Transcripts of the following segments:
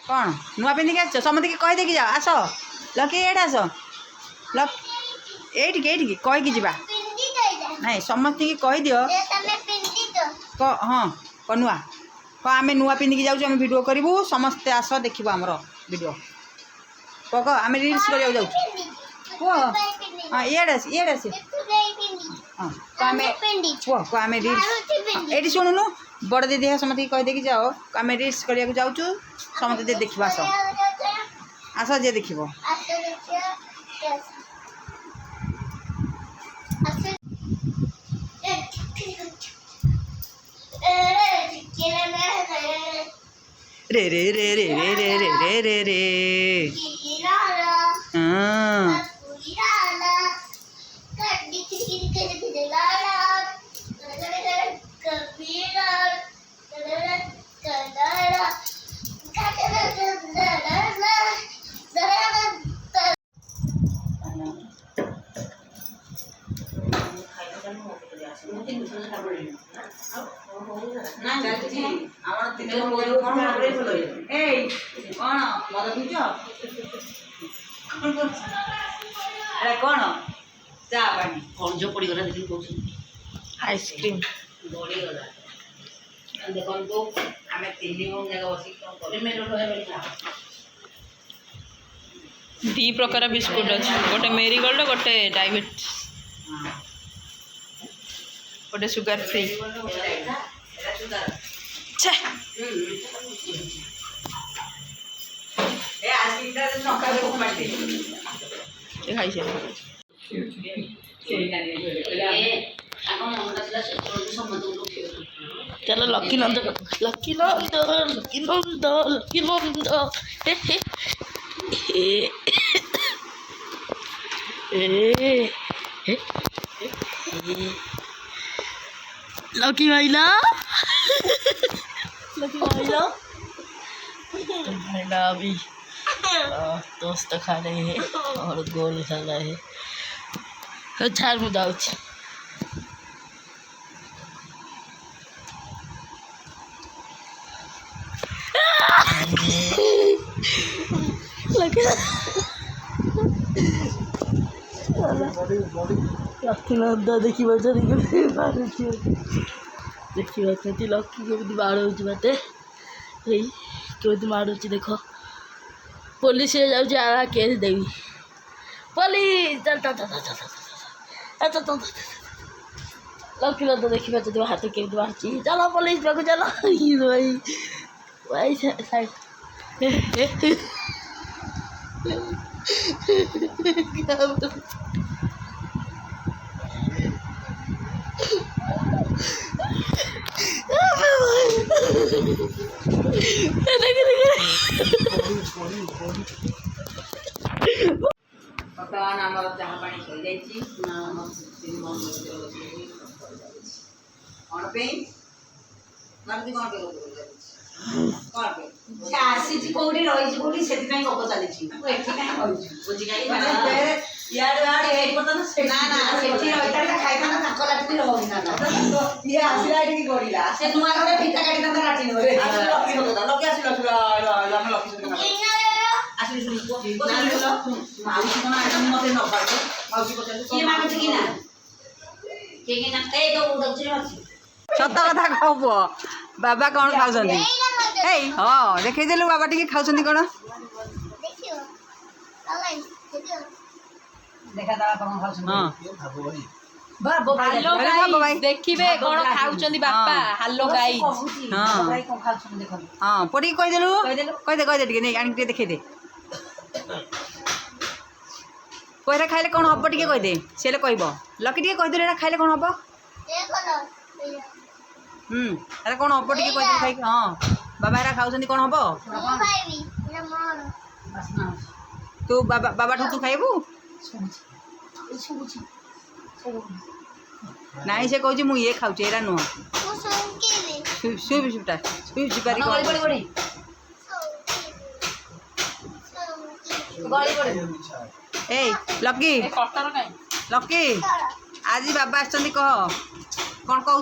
कौन नुआ पिंधिक आस समस्त की कहीदे जाओ आस लकी एट आस लक एटिकी कहीकि जा ना समस्त की कहीदि हाँ क नुआ क आम नुआ पिंधिक जाऊँ आम भिडियो करूँ समस्ते आस देखो आमर भिडियो कह आम रिल्स कर जाऊँ कह हाँ इे आस हाँ आम कह आम रिल्स ये शुणुनु बड़ दीदी है समस्त कहीदे जाओ आम रिल्स करने जाऊँ समस्त देख आस आस जे देख रे रे रे रे रे रे रे रे रे रे हाँ कौन चा पानी कौन जो पड़ी गला देखिन कहउछन आइसक्रीम गड़ीगला देखन तो आमे तीन मन जगह बसी करे मेलो रहे दी प्रकार बिस्कुट अच्छे गोटे मेरीगोल्ड गोटे डायबिटीज गोटे सुगर फ्री छे ए आइसक्रीम ता सकाळ को मारते खाई से चलो लकी नंद लकी नंद लकी नंद लकी नंद लकी भाईला लकी भाईला भाईला अभी दोस्त खा रहे हैं और गोल खा रहे हैं तो झाड़ मुदा लक्ष्मीनंद देखी देखी लक्की केमी बाड़ो बाटे केमी माड़ो देख पुलिस जाऊँ आ केस देवी पुलिस चल चल चल चल चल चल लक्ष्मीनंद देखी पार्टी हाथ केमी बाहर चलो पुलिस पाक चलो भाई भाई साइड बर्तमान आम चाह पानी सर आसी कौटी रही कौटी से गप चली ये आसला गड़ा से नुआ घर फिटा काटी काटी सत कथा कह पु बाबा कौन खाऊं हाँ देखदेलु बाबा टी खाऊँ कौन देखिए कौन खाऊं बापा हेलो गाइस हाँ पड़ी कहीदेलु कहीदे टे देखे दे कोईरा खाइले कौन हम टे कहीदे सी कह लकी टे कहीदेलु खाइले कौन हम कौन हम टे कह खाई हाँ बाबा एरा खाऊँ कौन हम तू बाबा बाबा तू खाइबू नाई से कहूँ मुझे खाऊँ एरा नुह सुटा सुपारी ए लकी लकी आज बाबा आसछन्ती कह कौन कहू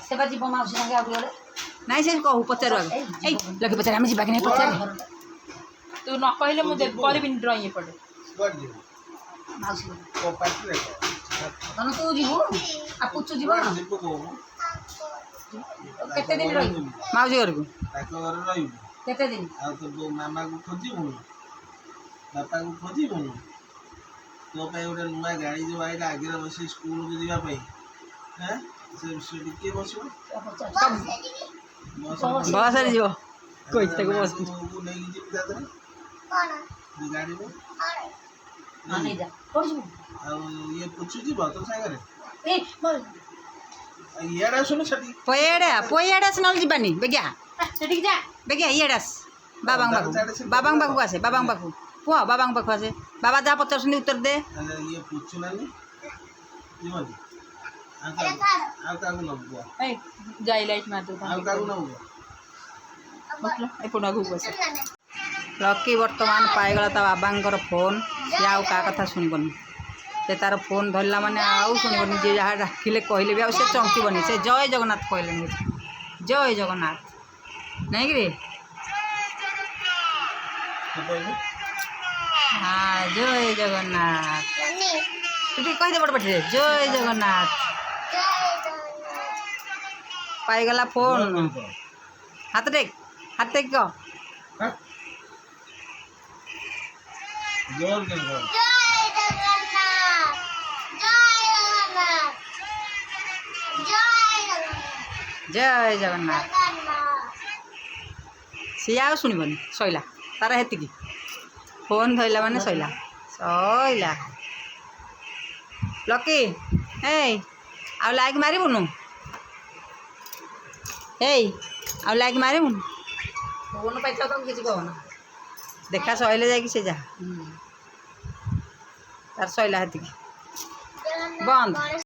से जीव माउसी संगे नाई से कहू पचार लकी पचार आम जा पचार तू न कहले मु करबी ड्रॉइंग एपटे କୁଆଡ଼େ ଯିବୁ କୋଉ ପାର୍ଟିରେ तनु तू जीवु आ पुचु जीव ଯିବୁ କହୁନୁ केते दिन रही माउजी घर को ତାଙ୍କ ଘରେ ରହିବୁ केते दिन ଆଉ ତୋ ମାମାକୁ ଖୋଜିବୁନି ବାପାକୁ ଖୋଜିବୁନି ତୋ ପାଇଁ ଗୋଟେ ନୂଆ ଗାଡ଼ି ଯେଉଁ ଆଇଲା ଆଗରେ ବସି ସ୍କୁଲକୁ ଯିବା ପାଇଁ ହେଁ ସେ ସେଠି କିଏ ବସିବ बस रे जीव कोई तक बस ପୁଅକୁ ନେଇକି ଯିବି ତା ଦେହରେ ଗାଡ଼ିରେ नहीं जा कोन जीवु ଆଉ ଇଏ ପୁଛୁ ଯିବ ତୋ ସାଙ୍ଗରେ ए बोल ଆଉ ଇଆଡ଼େ ଆସୁନି ସେଠି पोएडास नल जीवानी बेगिया सेठी जा बेगिया इएडास बाबांग बाबू आसे बाबांग बाबू पुआ बाबांग बाबू आसे बाबा जा पचारसनी उत्तर दे ହେଲେ ଇଏ ପୁଛୁ ନାନି ଯିବନି ଆଉ କାହାକୁ ନବୁ ए जाई लाइट मार दो ଆଉ କାହାକୁ ନବୁ मतलब ए पुना घु बस लकी वर्तमान पाइगला ता बाबांकर फोन से आउ का कथा सुनबनी से तार फोन धरला माने आउ सुनबनी जे जहाँ डाकिले कहले भी आउ से चौंकीबनी से जय जगन्नाथ कहले जय जगन्नाथ नहीं कि हाँ जय जगन्नाथ तू कह दे बड़ बटे जय जगन्नाथ पाइगला फोन हाथ टेक कह जोर के बोल जय जगन्नाथ सी आउ शुणबनी सैला तार हेतिकी फोन धरला माने सैला सैला लकी ए आउ लाइक मारिबुनु ए आउ लाइक मारिबुनु फोन पैसा तो किसी कहना देखा सैले जाकि से जा तार सैला हेतिकी बंद।